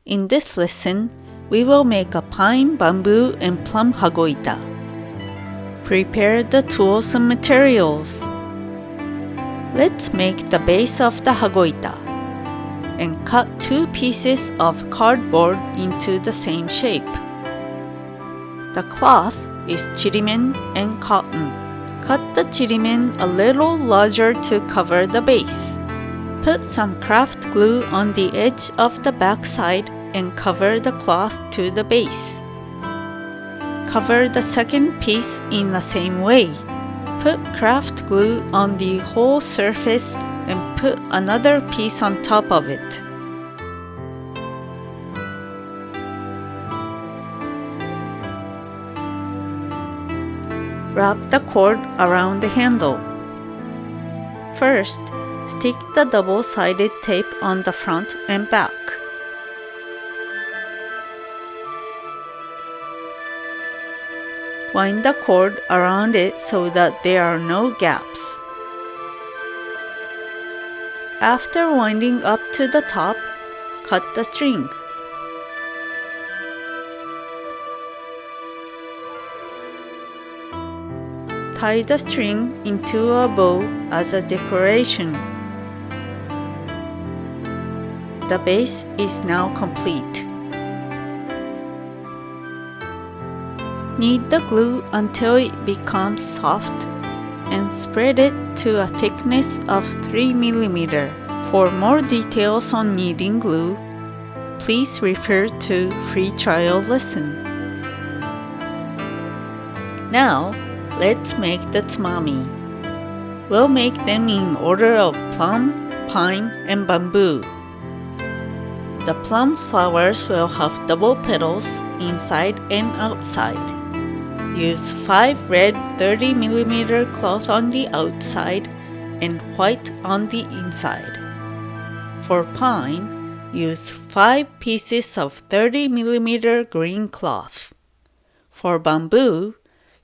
In this lesson, we will make a pine, bamboo, and plum hagoita. Prepare the tools and materials. Let's make the base of the hagoita and cut 2 pieces of cardboard into the same shape. The cloth is chirimen and cotton. Cut the chirimen a little larger to cover the base. Put some craft glue on the edge of the back side and cover the cloth to the base. Cover the second piece in the same way. Put craft glue on the whole surface and put another piece on top of it. Wrap the cord around the handle. First, stick the double-sided tape on the front and back. Wind the cord around it so that there are no gaps. After winding up to the top, cut the string. Tie the string into a bow as a decoration. The base is now complete. Knead the glue until it becomes soft and spread it to a thickness of 3 mm. For more details on kneading glue, please refer to free trial lesson. Now, let's make the tsumami. We'll make them in order of plum, pine, and bamboo. The plum flowers will have double petals inside and outside. Use 5 red 30 mm cloth on the outside and white on the inside. For pine, use 5 pieces of 30 mm green cloth. For bamboo,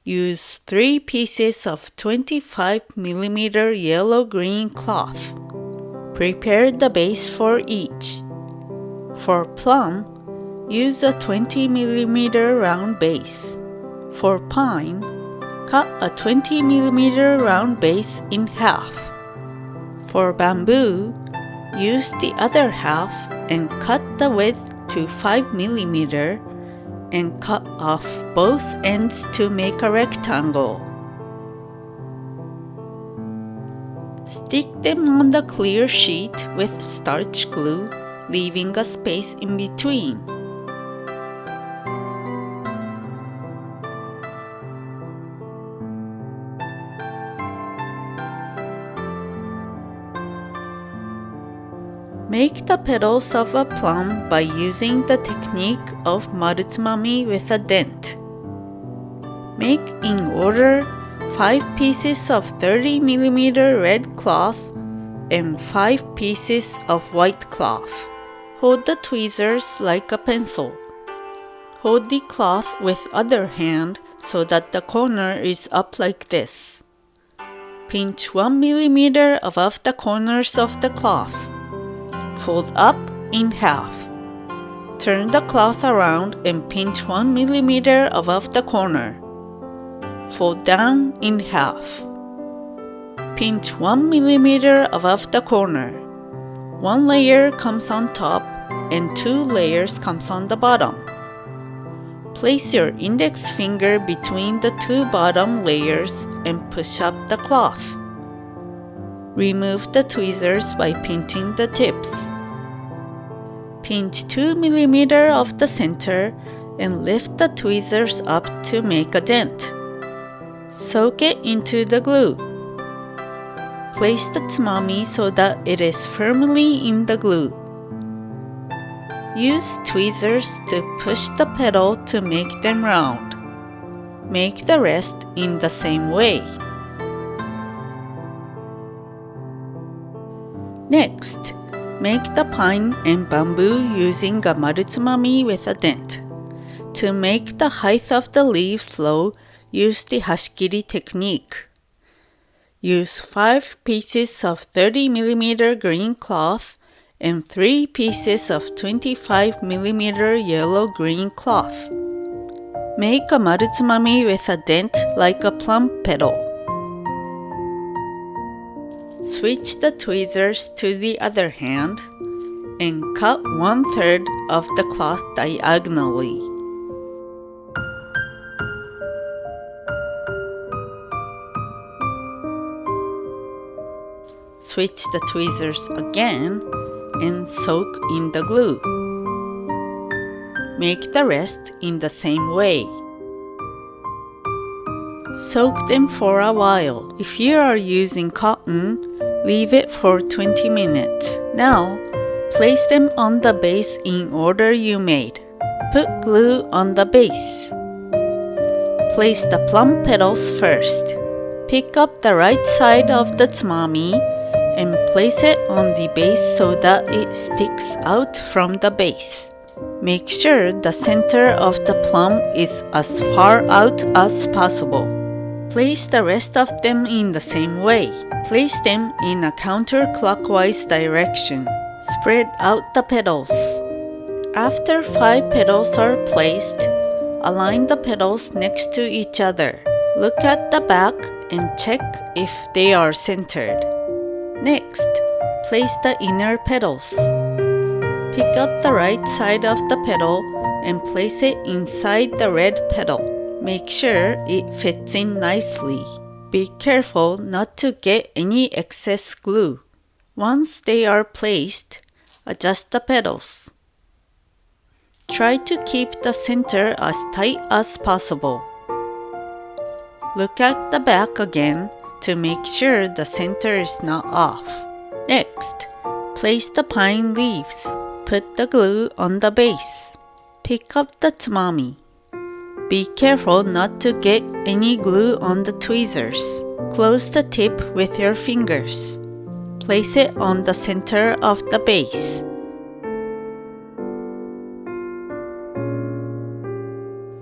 use 3 pieces of 25 mm yellow-green cloth. Prepare the base for each. For plum, use a 20 mm round base. For pine, cut a 20 mm round base in half. For bamboo, use the other half and cut the width to 5 mm and cut off both ends to make a rectangle. Stick them on the clear sheet with starch glue, leaving a space in between. Make the petals of a plum by using the technique of marutsumami with a dent. Make in order 5 pieces of 30 mm red cloth and 5 pieces of white cloth. Hold the tweezers like a pencil. Hold the cloth with other hand so that the corner is up like this. Pinch 1 mm above the corners of the cloth. Fold up in half. Turn the cloth around and pinch 1 mm above the corner. Fold down in half. Pinch 1 mm above the corner. 1 layer comes on top and 2 layers comes on the bottom. Place your index finger between the 2 bottom layers and push up the cloth. Remove the tweezers by pinching the tips. Pinch 2 mm off the center and lift the tweezers up to make a dent. Soak it into the glue. Place the tsumami so that it is firmly in the glue. Use tweezers to push the petal to make them round. Make the rest in the same way. Next, make the pine and bamboo using a marutsumami with a dent. To make the height of the leaves low, use the hashikiri technique. Use 5 pieces of 30 mm green cloth and 3 pieces of 25mm yellow-green cloth. Make a marutsumami with a dent like a plum petal. Switch the tweezers to the other hand and cut 1/3 of the cloth diagonally. Switch the tweezers again and soak in the glue. Make the rest in the same way. Soak them for a while. If you are using cotton, leave it for 20 minutes. Now, place them on the base in order you made. Put glue on the base. Place the plum petals first. Pick up the right side of the tsumami and place it on the base so that it sticks out from the base. Make sure the center of the plum is as far out as possible. Place the rest of them in the same way. Place them in a counterclockwise direction. Spread out the petals. After 5 petals are placed, align the petals next to each other. Look at the back and check if they are centered. Next, place the inner petals. Pick up the right side of the petal and place it inside the red petal. Make sure it fits in nicely. Be careful not to get any excess glue. Once they are placed, adjust the petals. Try to keep the center as tight as possible. Look at the back again to make sure the center is not off. Next, place the pine leaves. Put the glue on the base. Pick up the tsumami. Be careful not to get any glue on the tweezers. Close the tip with your fingers. Place it on the center of the base.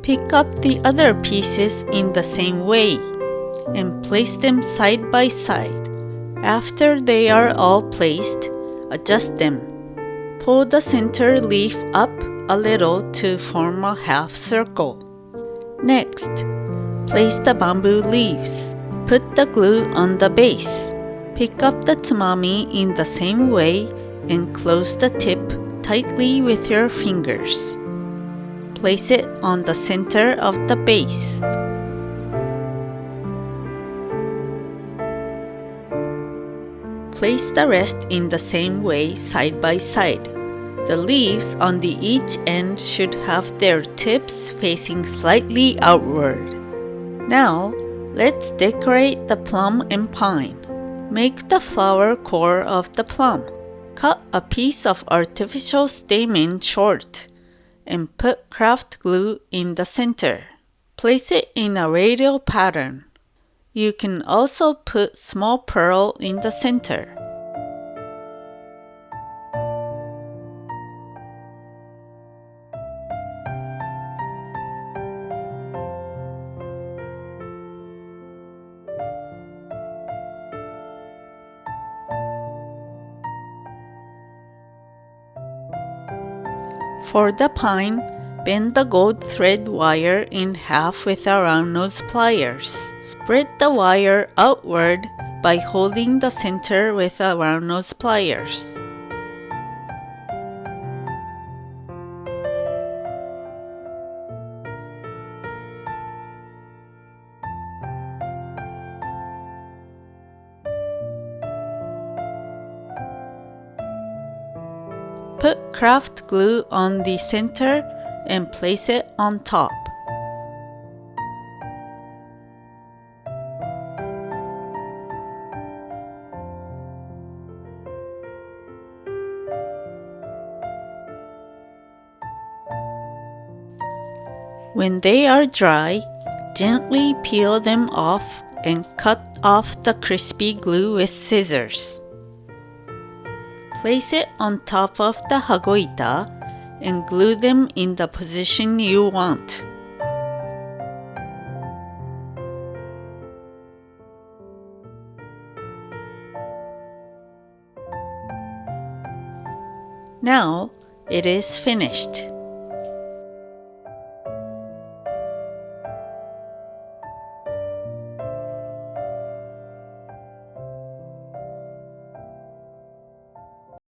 Pick up the other pieces in the same way and place them side by side. After they are all placed, adjust them. Pull the center leaf up a little to form a half circle. Next, place the bamboo leaves. Put the glue on the base. Pick up the tsumami in the same way and close the tip tightly with your fingers. Place it on the center of the base. Place the rest in the same way side by side. The leaves on the each end should have their tips facing slightly outward. Now, let's decorate the plum and pine. Make the flower core of the plum. Cut a piece of artificial stamen short and put craft glue in the center. Place it in a radial pattern. You can also put small pearl in the center. For the pine, bend the gold thread wire in half with a round nose pliers. Spread the wire outward by holding the center with a round nose pliers. Put craft glue on the center and place it on top. When they are dry, gently peel them off and cut off the crispy glue with scissors. Place it on top of the hagoita and glue them in the position you want. Now it is finished.